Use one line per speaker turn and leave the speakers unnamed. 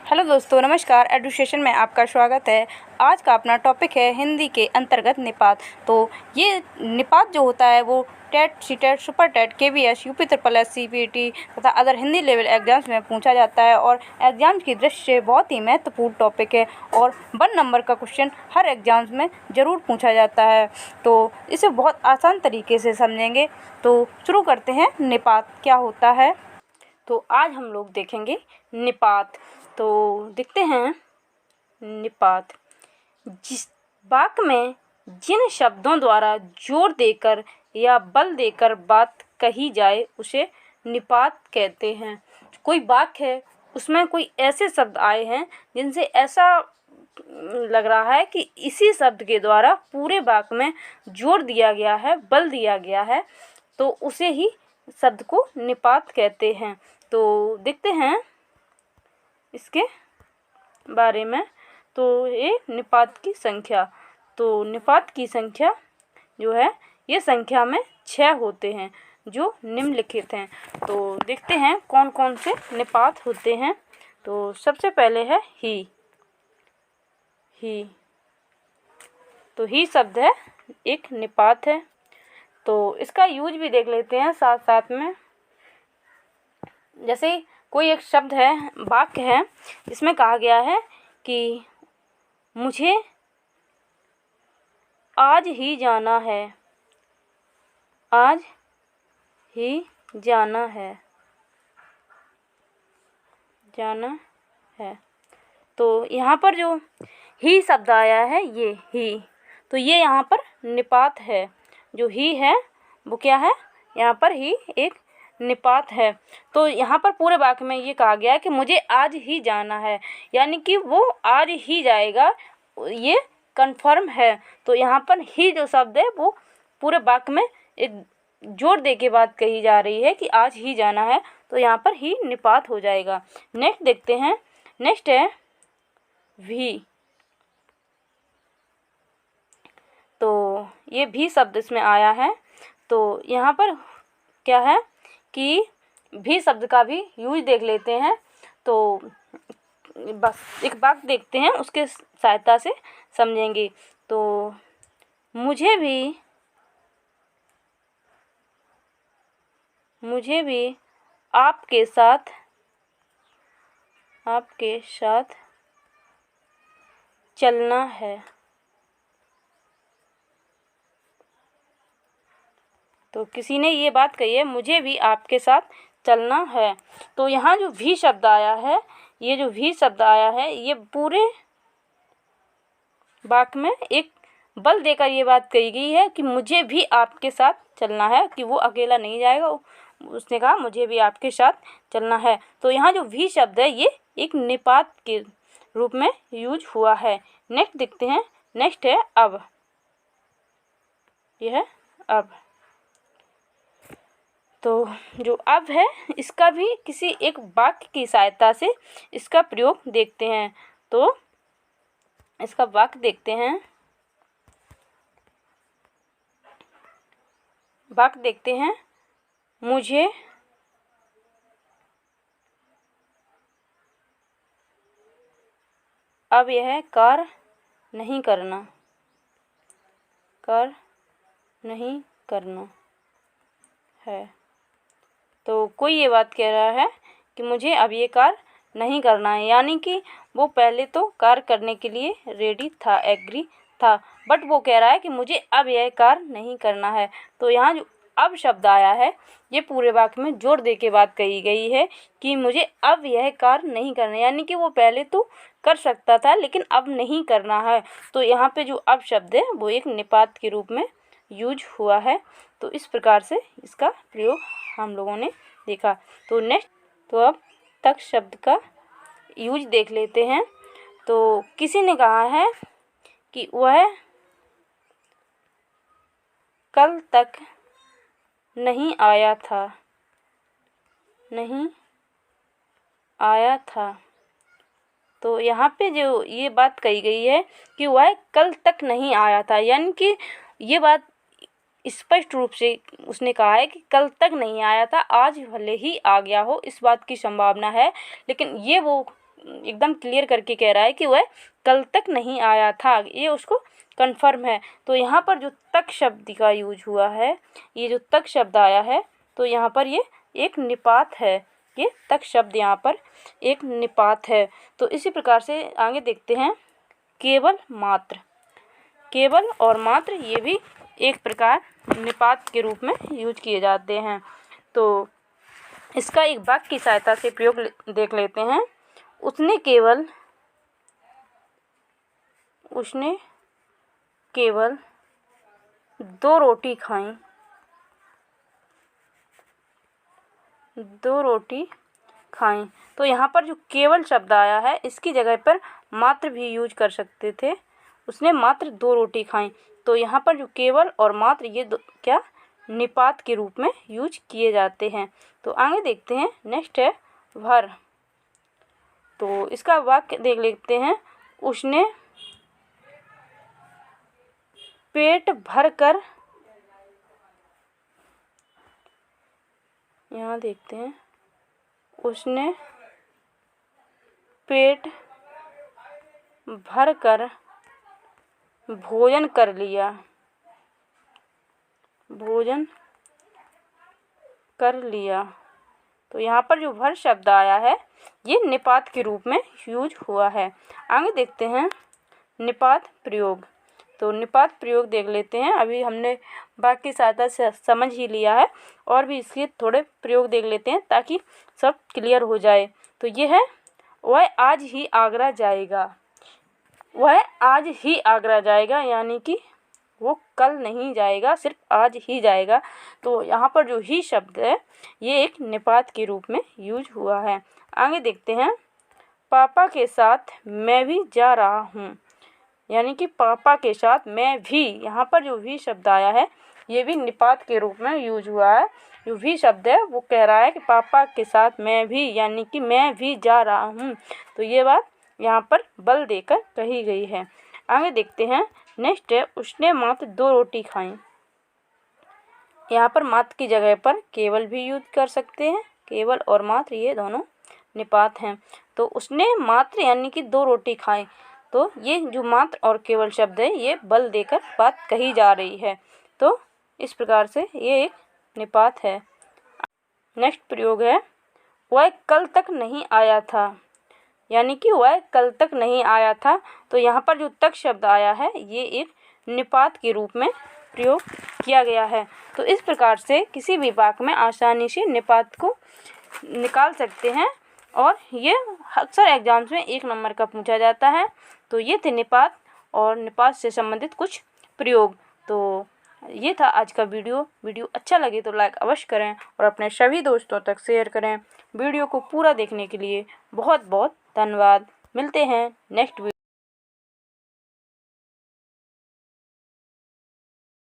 Hello दोस्तों, नमस्कार। Education में आपका स्वागत है। आज का अपना टॉपिक है हिंदी के अंतर्गत निपात। तो ये निपात जो होता है वो TET, CTET, super TET, KVS, UP triple S, CPT तथा अदर हिंदी लेवल एग्जाम्स में पूछा जाता है और एग्जाम्स की दृष्टि से बहुत ही महत्वपूर्ण टॉपिक है और 1 नंबर का क्वेश्चन हर एग्जाम्स में ज़रूर पूछा जाता है। तो इसे बहुत आसान तरीके से समझेंगे। तो शुरू करते हैं, निपात क्या होता है। तो आज हम लोग देखेंगे निपात। तो देखते हैं निपात। जिस वाक्य में जिन शब्दों द्वारा जोर देकर या बल देकर बात कही जाए उसे निपात कहते हैं। कोई वाक्य है, उसमें कोई ऐसे शब्द आए हैं जिनसे ऐसा लग रहा है कि इसी शब्द के द्वारा पूरे वाक्य में जोर दिया गया है, बल दिया गया है, तो उसे ही शब्द को निपात कहते हैं। तो देखते हैं इसके बारे में। तो ये निपात की संख्या, तो निपात की संख्या जो है ये संख्या में 6 होते हैं जो निम्नलिखित हैं। तो देखते हैं कौन कौन से निपात होते हैं। तो सबसे पहले है ही। तो ही शब्द है, एक निपात है। तो इसका यूज भी देख लेते हैं साथ साथ में। जैसे कोई एक शब्द है, वाक्य है, इसमें कहा गया है कि मुझे आज ही जाना है, आज ही जाना है, जाना है। तो यहाँ पर जो ही शब्द आया है ये ही, तो ये यहाँ पर निपात है। जो ही है वो क्या है, यहाँ पर ही एक निपात है। तो यहाँ पर पूरे वाक्य में ये कहा गया है कि मुझे आज ही जाना है, यानी कि वो आज ही जाएगा, ये कंफर्म है। तो यहाँ पर ही जो शब्द है वो पूरे वाक्य में एक जोर दे के बात कही जा रही है कि आज ही जाना है, तो यहाँ पर ही निपात हो जाएगा। नेक्स्ट देखते हैं, नेक्स्ट है भी। तो ये भी शब्द इसमें आया है। तो यहाँ पर क्या है कि भी शब्द का भी यूज देख लेते हैं। तो बस एक बात देखते हैं, उसके सहायता से समझेंगे। तो मुझे भी आपके साथ चलना है। तो किसी ने ये बात कही है, मुझे भी आपके साथ चलना है। तो यहाँ जो भी शब्द आया है, ये जो भी शब्द आया है, ये पूरे वाक्य में एक बल देकर ये बात कही गई है कि मुझे भी आपके साथ चलना है, कि वो अकेला नहीं जाएगा। उसने कहा मुझे भी आपके साथ चलना है। तो यहाँ जो भी शब्द है ये एक निपात के रूप में यूज हुआ है। नेक्स्ट देखते हैं, नेक्स्ट है अब। यह है अब। तो जो अब है, इसका भी किसी एक वाक्य की सहायता से इसका प्रयोग देखते हैं। तो इसका वाक्य देखते हैं, वाक्य देखते हैं। मुझे अब यह कार्य नहीं करना, है। तो कोई ये बात कह रहा है कि मुझे अब ये कार्य नहीं करना है, यानी कि वो पहले तो कार्य करने के लिए रेडी था, एग्री था, बट वो कह रहा है कि मुझे अब यह कार्य नहीं करना है। तो यहाँ जो अब शब्द आया है, ये पूरे वाक्य में जोर दे के बात कही गई है कि मुझे अब यह कार्य नहीं करना, यानी कि वो पहले तो कर सकता था लेकिन अब नहीं करना है। तो यहाँ पे जो अब शब्द है वो एक निपात के रूप में यूज हुआ है। तो इस प्रकार से इसका प्रयोग हम लोगों ने देखा। तो नेक्स्ट, तो अब तक शब्द का यूज देख लेते हैं। तो किसी ने कहा है कि वह कल तक नहीं आया था, तो यहाँ पे जो ये बात कही गई है कि वह कल तक नहीं आया था, यानी कि ये बात स्पष्ट रूप से उसने कहा है कि कल तक नहीं आया था, आज भले ही आ गया हो, इस बात की संभावना है, लेकिन ये वो एकदम क्लियर करके कह रहा है कि वह कल तक नहीं आया था, ये उसको कन्फर्म है। तो यहाँ पर जो तक शब्द का यूज हुआ है, ये जो तक शब्द आया है, तो यहाँ पर ये एक निपात है, ये तक शब्द यहाँ पर एक निपात है। तो इसी प्रकार से आगे देखते हैं केवल मात्र। केवल और मात्र ये भी एक प्रकार निपात के रूप में यूज किए जाते हैं। तो इसका एक वाक्य की सहायता से प्रयोग देख लेते हैं। उसने केवल 2 रोटी खाई। 2 रोटी खाई। तो यहाँ पर जो केवल शब्द आया है, इसकी जगह पर मात्र भी यूज कर सकते थे। उसने मात्र 2 रोटी खाई। तो यहाँ पर जो केवल और मात्र ये क्या निपात के रूप में यूज किए जाते हैं। तो आगे देखते हैं, नेक्स्ट है भर। तो इसका वाक्य देख लेते हैं। उसने पेट भर कर, यहाँ देखते हैं, उसने पेट भर कर भोजन कर लिया। भोजन कर लिया। तो यहाँ पर जो भर शब्द आया है, ये निपात के रूप में यूज हुआ है। आगे देखते हैं निपात प्रयोग। तो निपात प्रयोग देख लेते हैं। अभी हमने वाक्य की सहायता से समझ ही लिया है, और भी इसके थोड़े प्रयोग देख लेते हैं ताकि सब क्लियर हो जाए। तो ये है, वह आज ही आगरा जाएगा। वह आज ही आगरा जाएगा, यानी कि वो कल नहीं जाएगा, सिर्फ आज ही जाएगा। तो यहाँ पर जो ही शब्द है, ये एक निपात के रूप में यूज हुआ है। आगे देखते हैं पापा के साथ मैं भी जा रहा हूँ। यानी कि पापा के साथ मैं भी, यहाँ पर जो भी शब्द आया है, ये भी निपात के रूप में यूज हुआ है। जो भी शब्द है वो कह रहा है कि पापा के साथ मैं भी, यानी कि मैं भी जा रहा हूँ। तो ये बात यहाँ पर बल देकर कही गई है। आगे देखते हैं, नेक्स्ट है उसने मात्र 2 रोटी खाई। यहाँ पर मात्र की जगह पर केवल भी यूज कर सकते हैं। केवल और मात्र ये दोनों निपात हैं। तो उसने मात्र यानी कि 2 रोटी खाई। तो ये जो मात्र और केवल शब्द है, ये बल देकर बात कही जा रही है। तो इस प्रकार से ये एक निपात है। नेक्स्ट प्रयोग है वह कल तक नहीं आया था। यानी कि वह कल तक नहीं आया था। तो यहाँ पर जो तक शब्द आया है, ये एक निपात के रूप में प्रयोग किया गया है। तो इस प्रकार से किसी भी वाक्य में आसानी से निपात को निकाल सकते हैं, और ये अक्सर एग्जाम्स में 1 नंबर का पूछा जाता है। तो ये थे निपात और निपात से संबंधित कुछ प्रयोग। तो ये था आज का वीडियो अच्छा लगे तो लाइक अवश्य करें और अपने सभी दोस्तों तक शेयर करें। वीडियो को पूरा देखने के लिए बहुत बहुत धन्यवाद। मिलते हैं नेक्स्ट वीडियो।